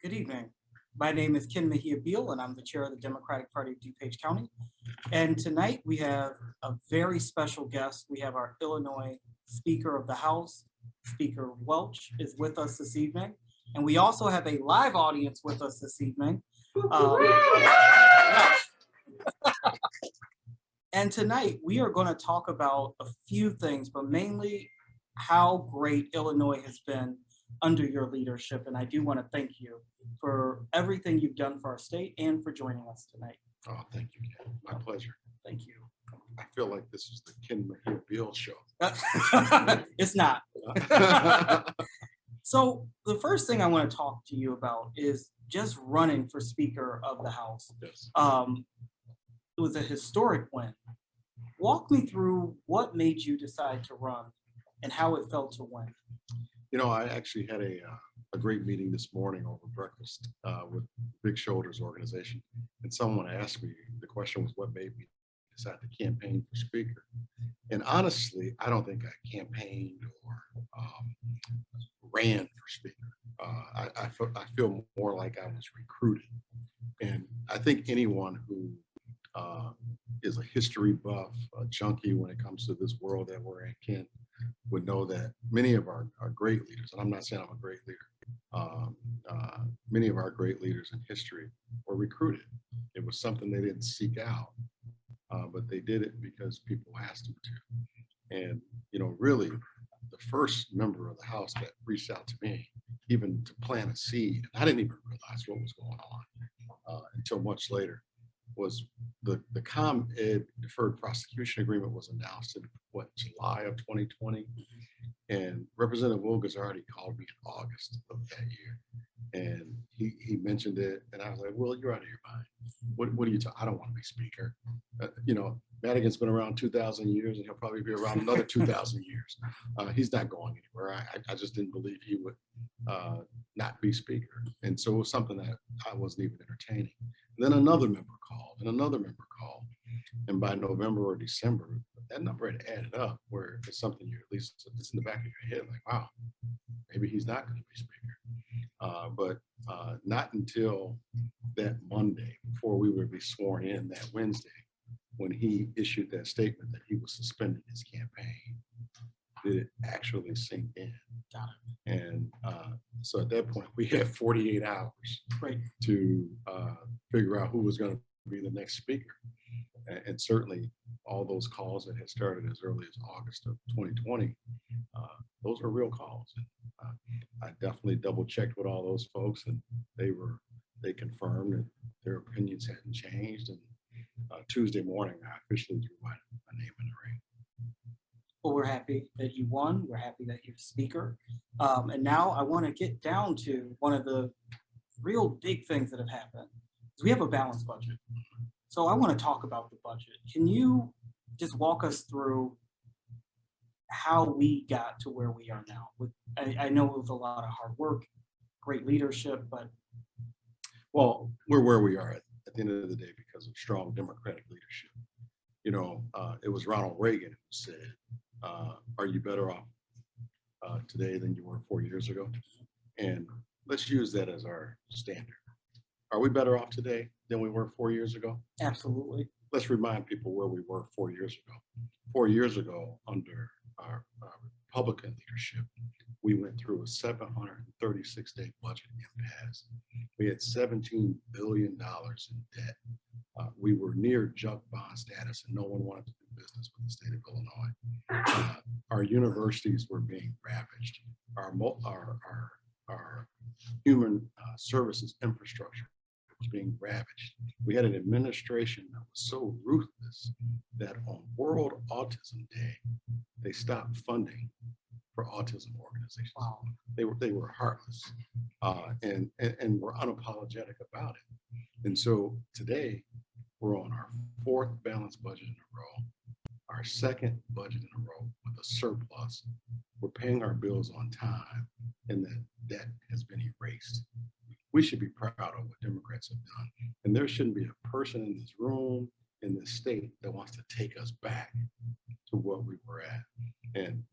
Good evening. My name is Ken Mejia-Beal, and I'm the chair of the Democratic Party of DuPage County. And tonight we have a very special guest. We have our Illinois Speaker of the House, Speaker Welch, is with us this evening. And we also have a live audience with us this evening. And tonight we are going to talk about a few things, but mainly how great Illinois has been under your leadership. And I do want to thank you for everything you've done for our state and for joining us tonight. Oh, thank you, Ken. My pleasure. Thank you. I feel like this is the Ken Mejia-Beal show. It's not. So the first thing I want to talk to you about is just running for Speaker of the House. Yes. It was a historic win. Walk me through what made you decide to run and how it felt to win. You know, I actually had a great meeting this morning over breakfast with Big Shoulders organization. And someone asked me, the question was, what made me decide to campaign for Speaker? And honestly, I don't think I campaigned or ran for Speaker. I feel more like I was recruited. And I think anyone who is a history buff, a junkie when it comes to this world that we're in, Ken, would know that many of our great leaders, and I'm not saying I'm a great leader, many of our great leaders in history were recruited. It was something they didn't seek out, but they did it because people asked them to. And, you know, really, the first member of the House that reached out to me, even to plant a seed, I didn't even realize what was going on until much later, was the ComEd deferred prosecution agreement was announced in July of 2020, and Representative Wilgers already called me in August of that year, and he mentioned it, and I was like, well, you're out of your mind. What are you talking? I don't want to be Speaker. You know, Madigan's been around 2,000 years, and he'll probably be around another 2,000 years. He's not going anywhere. I just didn't believe he would not be Speaker, and so it was something that I wasn't even entertaining. And then another member called, and another member called, and by November or December, that number had added up, where it's something you at least it's in the back of your head, like, wow, maybe he's not going to be Speaker. But not until that Monday, before we would be sworn in that Wednesday, when he issued that statement that he was suspending his campaign, did it actually sink in. And so at that point, we had 48 hours to figure out who was going to be the next Speaker. And certainly all those calls that had started as early as August of 2020, those were real calls. And I definitely double checked with all those folks, and they confirmed that their opinions hadn't changed. And Tuesday morning, I officially threw my name in the ring. Well, we're happy that you won. We're happy that you're Speaker. And now I want to get down to one of the real big things that have happened. We have a balanced budget. So I want to talk about the budget. Can you just walk us through how we got to where we are now? I know it was a lot of hard work, great leadership, but. Well, we're where we are at the end of the day because of strong Democratic leadership. You know, it was Ronald Reagan who said, are you better off today than you were 4 years ago? And let's use that as our standard. Are we better off today than we were 4 years ago? Absolutely. Let's remind people where we were 4 years ago. 4 years ago, under our Republican leadership, we went through a 736-day budget impasse. We had $17 billion in debt. We were near junk bond status, and no one wanted to do business with the state of Illinois. Our universities were being ravaged. Our human services infrastructure was being ravaged. We had an administration that was so ruthless that on World Autism Day, they stopped funding for autism organizations. Wow. They were heartless and were unapologetic about it. And so today, we're on our fourth balanced budget in a row, our second budget in a row with a surplus. We're paying our bills on time, and that debt has been erased. We should be proud of what Democrats have done. And there shouldn't be a person in this room, in this state, that wants to take us back to what we were at. And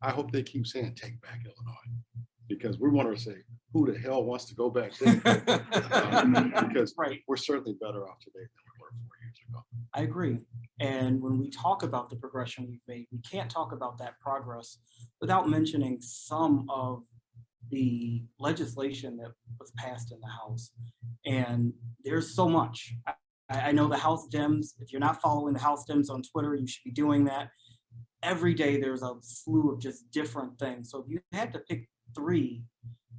I hope they keep saying take back Illinois, because we want to say who the hell wants to go back there? Because Right. we're certainly better off today than we were 4 years ago. I agree. And when we talk about the progression we've made, we can't talk about that progress without mentioning some of the legislation that was passed in the House. And there's so much. I know the House Dems, if you're not following the House Dems on Twitter, you should be doing that. Every day there's a slew of just different things. So if you had to pick three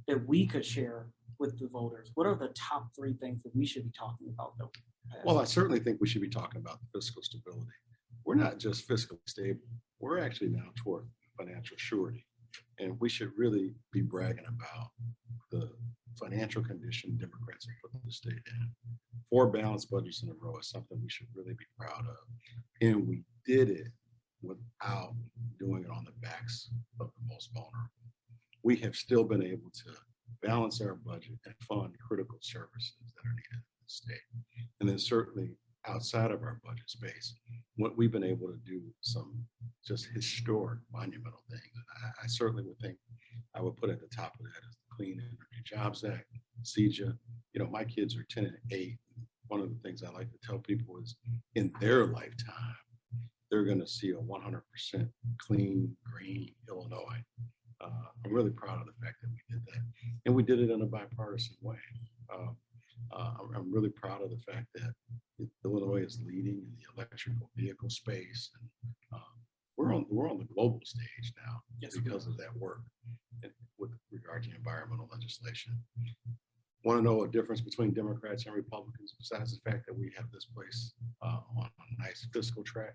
that we could share with the voters, what are the top three things that we should be talking about? Well, I certainly think we should be talking about the fiscal stability. We're not just fiscally stable. We're actually now toward financial surety. And we should really be bragging about the financial condition Democrats have put the state in. 4 balanced budgets in a row is something we should really be proud of. And we did it without doing it on the backs of the most vulnerable. We have still been able to balance our budget and fund critical services that are needed in the state. And then certainly outside of our budget space, what we've been able to do some just historic monumental things. And I certainly would think I would put at the top of that is the Clean Energy Jobs Act, CEJA. You know, my kids are 10 and 8. One of the things I like to tell people is in their lifetime, they're going to see a 100% clean, green Illinois. I'm really proud of the fact that we did that. And we did it in a bipartisan way. I'm really proud of the fact that Illinois is leading in the electrical vehicle space. And we're on the global stage now because of that work with regard to environmental legislation. Want to know a difference between Democrats and Republicans besides the fact that we have this place on a nice fiscal track?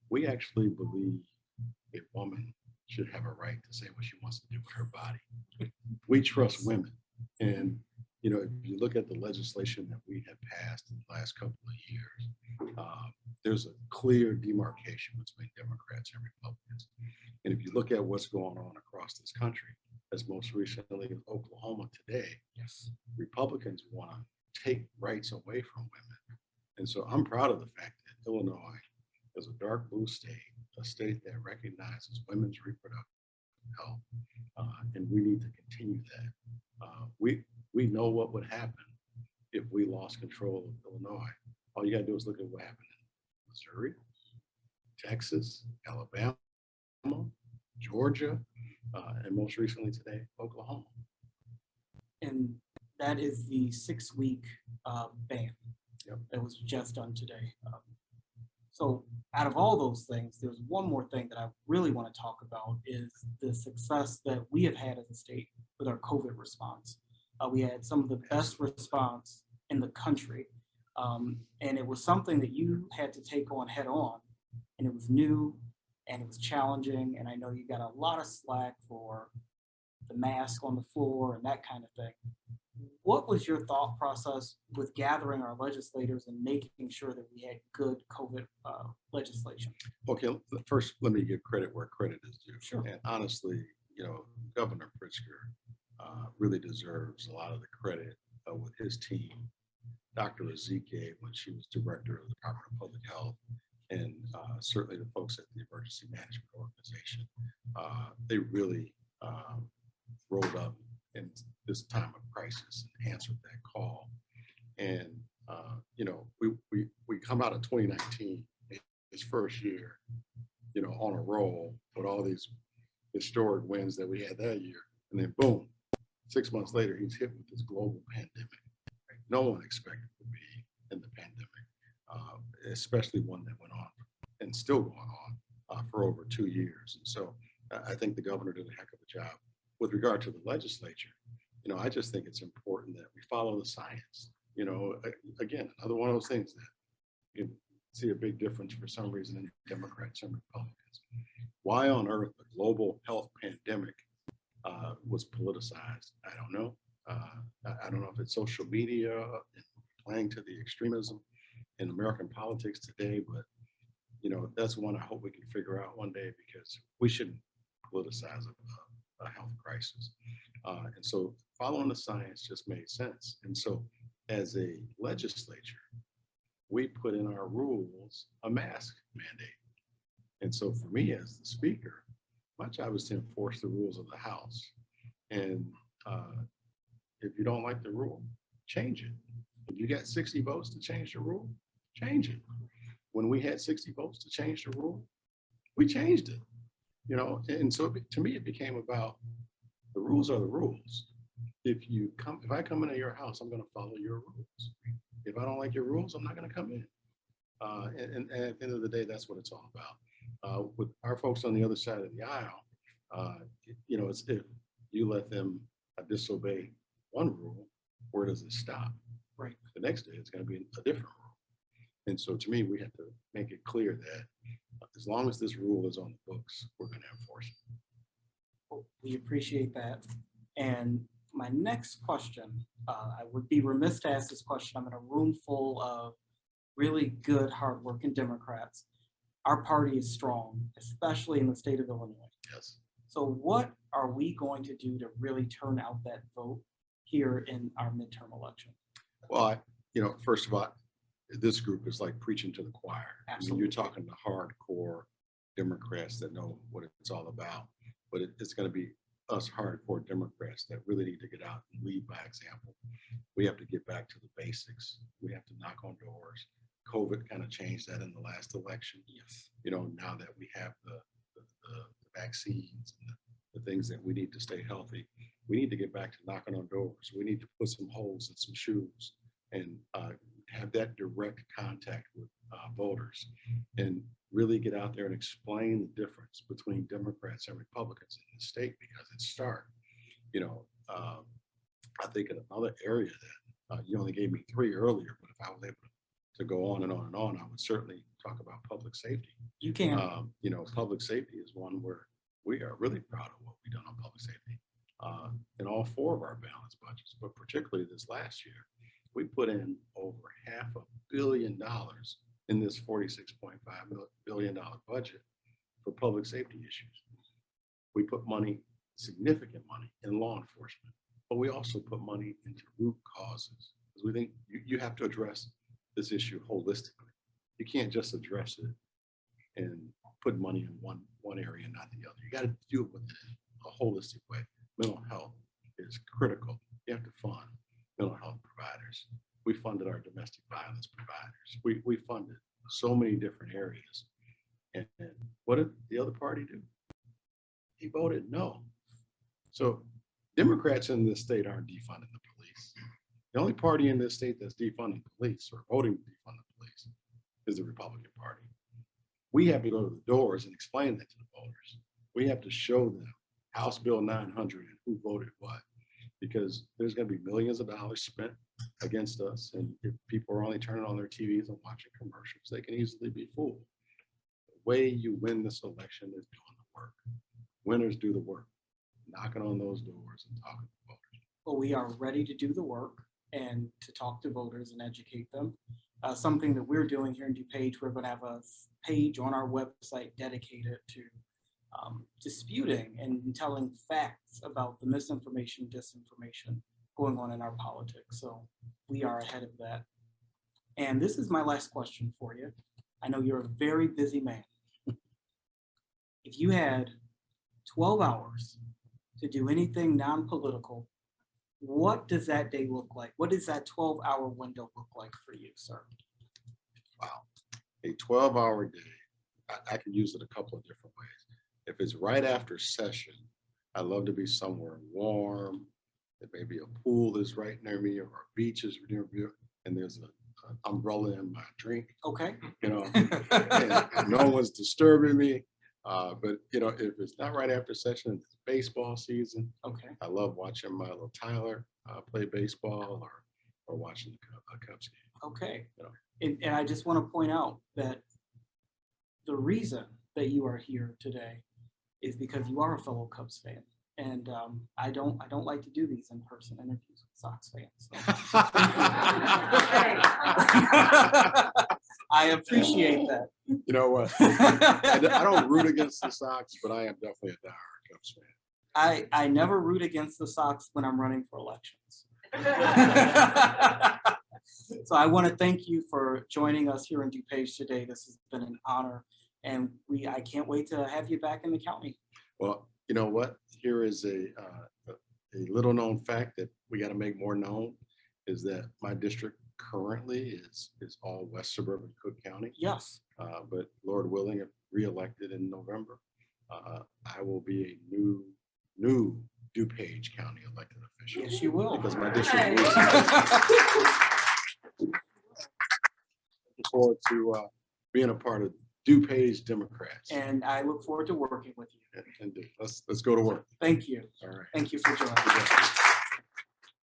We actually believe a woman should have a right to say what she wants to do with her body. We trust women. And, you know, if you look at the legislation that we have passed in the last couple of years, there's a clear demarcation between Democrats and Republicans. And if you look at what's going on across this country, as most recently in Oklahoma today, Republicans want to take rights away from women. And so I'm proud of the fact that Illinois is a dark blue state, a state that recognizes women's reproductive health, and we need to continue that. We know what would happen if we lost control of Illinois. All you got to do is look at what happened in Missouri, Texas, Alabama, Georgia, and most recently today, Oklahoma. And that is the 6-week ban that was just done today. So out of all those things, there's one more thing that I really want to talk about is the success that we have had as a state with our COVID response. We had some of the best response in the country. And it was something that you had to take on head on, and it was new and it was challenging. And I know you got a lot of slack for the mask on the floor and that kind of thing. What was your thought process with gathering our legislators and making sure that we had good COVID legislation? Okay, first, let me give credit where credit is due. Sure. And honestly, you know, Governor Pritzker really deserves a lot of the credit with his team. Dr. Ezike, when she was director of the Department of Public Health, and certainly the folks at the Emergency Management Organization, they really rolled up in this time of crisis and answered that call. And you know, we come out of 2019, his first year, you know, on a roll with all these historic wins that we had that year, and then boom, 6 months later, he's hit with this global pandemic. Right? No one expected to be in the pandemic, especially one that went on and still going on for over 2 years. And so I think the governor did a heck of a job. With regard to the legislature, you know, I just think it's important that we follow the science. You know, again, another one of those things that you see a big difference for some reason in Democrats and Republicans. Why on earth the global health pandemic was politicized? I don't know. I don't know if it's social media playing to the extremism in American politics today, but you know, that's one I hope we can figure out one day, because we shouldn't politicize a health crisis. And so following the science just made sense. And so as a legislature, we put in our rules a mask mandate. And so for me as the speaker, my job is to enforce the rules of the House. And if you don't like the rule, change it. If you got 60 votes to change the rule, change it. When we had 60 votes to change the rule, we changed it. And so to me, it became about the rules are the rules. If I come into your house, I'm going to follow your rules. If I don't like your rules, I'm not going to come in. And at the end of the day, that's what it's all about. With our folks on the other side of the aisle, it's if you let them disobey one rule, where does it stop? Right. The next day, it's going to be a different rule. And so to me, we have to make it clear that as long as this rule is on the books, we're going to enforce it. Well, we appreciate that. And my next question, I would be remiss to ask this question. I'm in a room full of really good, hardworking Democrats. Our party is strong, especially in the state of Illinois. Yes. So what are we going to do to really turn out that vote here in our midterm election? Well, first of all, this group is like preaching to the choir. Absolutely. I mean, you're talking to hardcore Democrats that know what it's all about, but it's going to be us hardcore Democrats that really need to get out and lead by example. We have to get back to the basics. We have to knock on doors. COVID kind of changed that in the last election. Yes. Now that we have the vaccines and the things that we need to stay healthy, we need to get back to knocking on doors. We need to put some holes in some shoes and have that direct contact with voters and really get out there and explain the difference between Democrats and Republicans in the state, because it's stark. I think in another area that you only gave me 3 earlier, but if I was able to go on and on and on, I would certainly talk about public safety. You can. Public safety is one where we are really proud of what we've done on public safety in all 4 of our balanced budgets, but particularly this last year, we put in over $500 million in this $46.5 billion budget for public safety issues. We put money, significant money, in law enforcement, but we also put money into root causes, because we think you have to address this issue holistically. You can't just address it and put money in one area and not the other. You got to do it with a holistic way. Mental health is critical. You have to fund mental health providers. We funded our domestic violence providers. We funded so many different areas. And what did the other party do? He voted no. So Democrats in this state aren't defunding the police. The only party in this state that's defunding police or voting to defund the police is the Republican Party. We have to go to the doors and explain that to the voters. We have to show them House Bill 900 and who voted what, because there's going to be millions of dollars spent against us. And if people are only turning on their TVs and watching commercials, they can easily be fooled. The way you win this election is doing the work. Winners do the work, knocking on those doors and talking to voters. Well, we are ready to do the work and to talk to voters and educate them. Something that we're doing here in DuPage, we're going to have a page on our website dedicated to disputing and telling facts about the misinformation, disinformation going on in our politics. So we are ahead of that. And this is my last question for you. I know you're a very busy man. If you had 12 hours to do anything non-political, what does that day look like? What does that 12-hour window look like for you, sir? Wow. A 12-hour day, I can use it a couple of different ways. If it's right after session, I love to be somewhere warm. There may be a pool that's right near me, or a beach is near me, and there's an umbrella in my drink. Okay. And no one's disturbing me. But if it's not right after session, it's baseball season. Okay. I love watching my little Tyler play baseball, or watching the Cubs game. Okay. And I just want to point out that the reason that you are here today is because you are a fellow Cubs fan. And I don't like to do these in-person interviews with Sox fans. So. I appreciate that. You know what? I don't root against the Sox, but I am definitely a diehard Cubs fan. I never root against the Sox when I'm running for elections. So I want to thank you for joining us here in DuPage today. This has been an honor, and I can't wait to have you back in the county. Well, you know what? Here is a little known fact that we got to make more known is that my district currently is all West Suburban Cook County. Yes. But Lord willing, if reelected in November, I will be a new DuPage County elected official. Yes, you will. Because my district is. Looking forward to being a part of DuPage Democrats. And I look forward to working with you. And let's go to work. Thank you. All right. Thank you for joining.